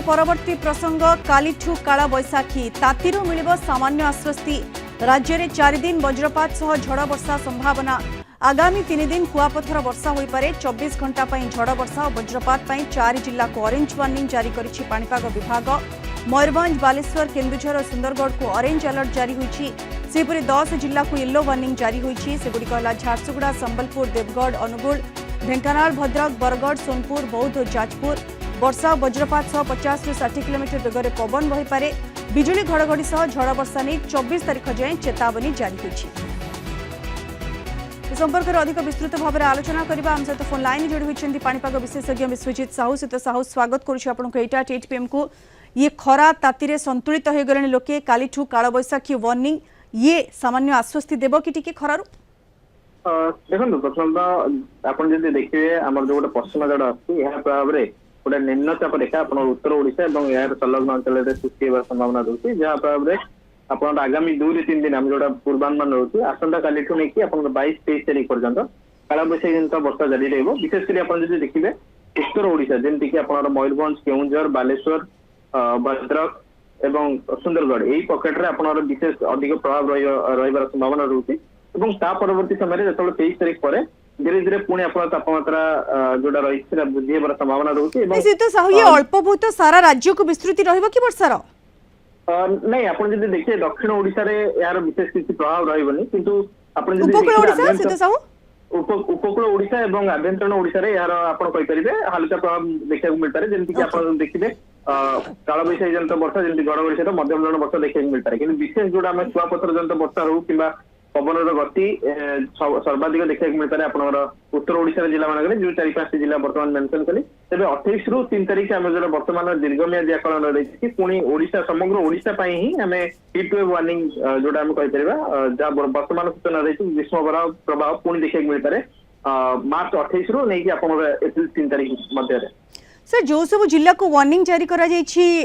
परवर्ती प्रसंग कालीठू काला बैसाखी तातीरू मिलिबो सामान्य आश्वस्ति। राज्य में 4 दिन वज्रपात सह झड़ वर्षा संभावना। आगामी 3 दिन कुआपथर वर्षा हो पारे। 24 घंटा झड़ वर्षा और वज्रपात 4 जिला को ऑरेंज वार्निंग जारी करिछि पाणीपाग विभाग। मयूरभंज, बालेश्वर, केन्दुझर और सुंदरगढ़ को ऑरेंज अलर्ट जारी होइछि। सेपरि 10 जिला को येलो वार्निंग जारी होइछि। सेगुड़िक होला झारसुगुड़ा, संबलपुर, देवगढ़, अनुगुल, ढेंकानाल, भद्रक, बरगढ़, सोनपुर, बौद्ध और जाजपुर। वर्षा वज्रपात सह 50 ରୁ 60 किलोमीटर बेगर पवन बही पारे। बिजुली घड़घड़ी सह झड़ वर्षा नहीं 24 तारीख जाए चेतावनी जारी होइछि। संपर्क में अधिक विस्तृत भाव में आलोचना करबा हम सहित फोन लाइन जोड़ी होइछन्ती पाणीपाग विशेषज्ञ विश्वजीत साहू। सहित साहू स्वागत करुछु आपनको 8 PM को। ये खरा ताती रे संतुलित हो गले लोके कालीठू काल बैसाखी वार्निंग ये सामान्य आश्वस्ति देबो कि टिके खरारु देखो प्रथम तो आप देखिए आम जो गोटे पश्चिम जड़ आया प्रभाव में गोटे निम्नचाप रेखा आप उत्तर ओडिशा और यार संलग्न अंचल सृष्टि होगा संभावना रोचे जहाँ प्रभाव में आप आगामी 2 ରୁ 3 दिन आम जो पूर्वानुमान रोचे आसंता काली नहीं आप 22-23 तारीख पर्यंत कालबैशाखी जनित वर्षा जारी रही। विशेषकर आप देखिए उत्तर ओडिशा जमीक आप मयूरभंज, केन्दुझर, बालेश्वर, भद्रक एवं सुंदरगढ़ यही पकेट रे आपनर विशेष अधिक प्रभाव रहिबार संभावना रोचे। परवर्ती समय जो 23 तारीख पर धीरे धीरे पुणी आपन तापमात्रा जोड़ा रही वृद्धि होबार संभावना रोचे। अल्प बहुत सारा राज्य को विस्तृति रहिबो कि वर्षार नहीं आप देखिए दक्षिण ओडिशा रे यार विशेष किसी प्रभाव रहिबनी किंतु आपण उपकूल ओडिशा एवं आभ्यंतरण ओडिशा रे यार आपण कहि परिबे हल्का प्रभाव देखा मिल पारे। जेमति कि आपण देखिबे कालबैशाखी जनित वर्षा जमी घड़घड़ी सहित मध्यम धरण वर्षा देखा मिल पारे। कि विशेष जोड़ा आम कुआपथर जनित वर्षा हो कि पवन गति सर्वाधिक देखा मिल पारे आपनर उत्तर ओडिशा जिला मानक जो 4-5 जिला बर्तमान मेंशन कली। तेज 28 ରୁ 3 तारीख आम जो बर्तमान दीर्घमियादी आकलन रही पुणी ओडिशा समग्र ओडिशा ही आम हिट वेव वार्निंग जोड़ा आम कही जहाँ वर्तमान सूचना रही ग्रीष्म प्रभाव पुणी देखा मिल पारे मार्च 28 ରୁ नहीं एप्रिल 3 तारीख मध्य। सर जो सब जिला को वार्निंग जारी करा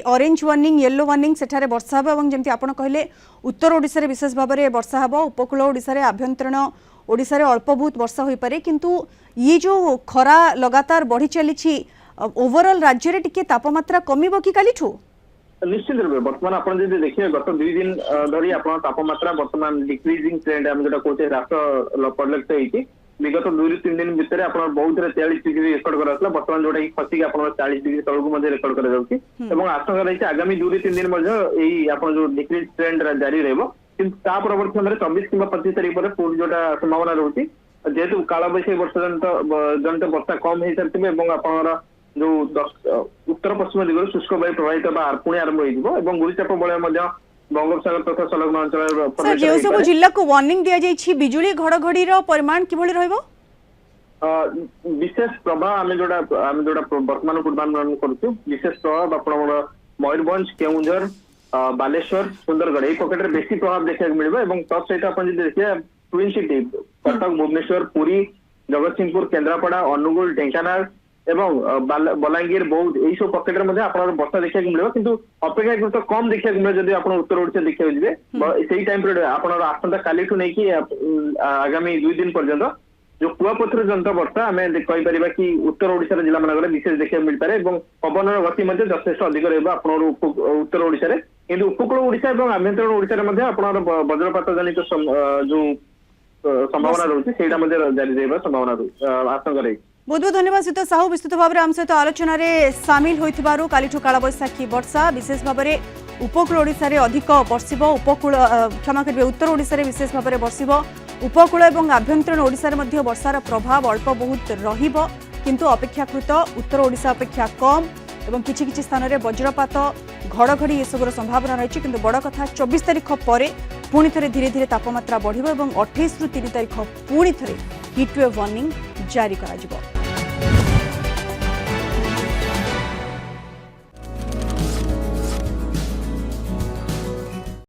ऑरेंज वार्निंग, येलो वार्निंग सेठारे वर्षा हे और जमी आप कहले उत्तर ओडिशा रे विशेष भाव में वर्षा हे। उपकूल ओडिशा रे आभ्यंतरण ओडिशा रे अल्प बहुत वर्षा हो पारे किंतु ये जो खरा लगातार बढ़ी चली ओवरऑल राज्य रे टिके तापमात्रा कमिबो कि कालीठू निश्चित रूप बर्तमान आप देखिए गत 2 दिन धरी आप तापमात्रा बर्तमान डिक्रीजिंग ट्रेंड आम जो कहे ह्रास परिलक्षित होती। विगत 2 ରୁ 3 दिन भितर आप बहुत 43 डिग्री रेकर्ड कराला बर्तमान जोटा खसिक आप 40 डिग्री तलू रेकर्ड कर आशंका रही आगामी 2 ରୁ 3 दिन आप जो डिक्रीज ट्रेंड जारी रही कि परवर्ती समय 24 किंवा 25 तारीख पर पूर्ण जोटा संभावना रोचे जेहेतु कालबैशाखी वर्षा जनित वर्षा कम हो सारी आप जो उत्तर पश्चिम दिगो शुष्क वायु प्रभावित पुणी आरंभ हो गुरुचाप बलय बंगोपसागर तथा संलग्न अंचल जो सब जिला को वार्निंग दिया जाइछि बिजुली घड़घड़ी परिमाण किभଳି रहइबो विशेष प्रभाव आम जोड़ा वर्तमान पूर्वानुमान करूँ विशेष प्रभाव आप मयूरभंज, केन्दुझर, बालेश्वर, सुंदरगढ़ यही पकेट में बेसी प्रभाव देखा मिले। तत्सहित आप देखिए ट्विन सिटी कटक, भुवनेश्वर, पुरी, जगतसिंहपुर, केन्द्रापड़ा, अनुगुल, ढेंकानाल एवं बलांगीर, बौद्ध यही सब पकेट में आप वर्षा देखा मिले किंतु अपेक्षाकृत कम देखा मिले जब आप उत्तर ओडिशा देखा जाए से टाइम पर आप आसंता काली नहीं आगामी 2 दिन पर्यंत जो कुआपथर जनित वर्षा आम कहीपर कि उत्तर ओडिशा जिला मानक विशेष देखा मिल पारे पवन गति यथेष अधिक रहा उत्तर ओडिशा कि उपकूल ओडिशा और आभ्यंतरण ओडिशा आप वज्रपात जनित जो संभावना रोचे से जारी रहा संभावना आशंका रही। बहुत बहुत धन्यवाद सीता साहू विस्तृत भाव में आम सहित आलोचन सामिल होइथिबारु। कालीठू काल बैसाखी वर्षा विशेष भाव में उपकूल ओडिशा रे अधिक बर्षिब उपकूल क्षमा करेंगे उत्तर ओडिशा रे विशेष भाव में बर्षिब उपकूल और आभ्यंतरण ओडिशा रे मध्य वर्षार प्रभाव अल्प बहुत रहिबो किंतु अपेक्षाकृत उत्तर ओडिशा अपेक्षा कम और किछि स्थान में वज्रपात घड़घड़ी ये सब संभावना रही किंतु बड़ कथा 24 तारीख पर पुणी थे धीरे धीरे तापमात्रा बढ़िबो और 28 ରୁ 3 तारीख पुणी थे हिट वेव वार्निंग जारी करा जिवो।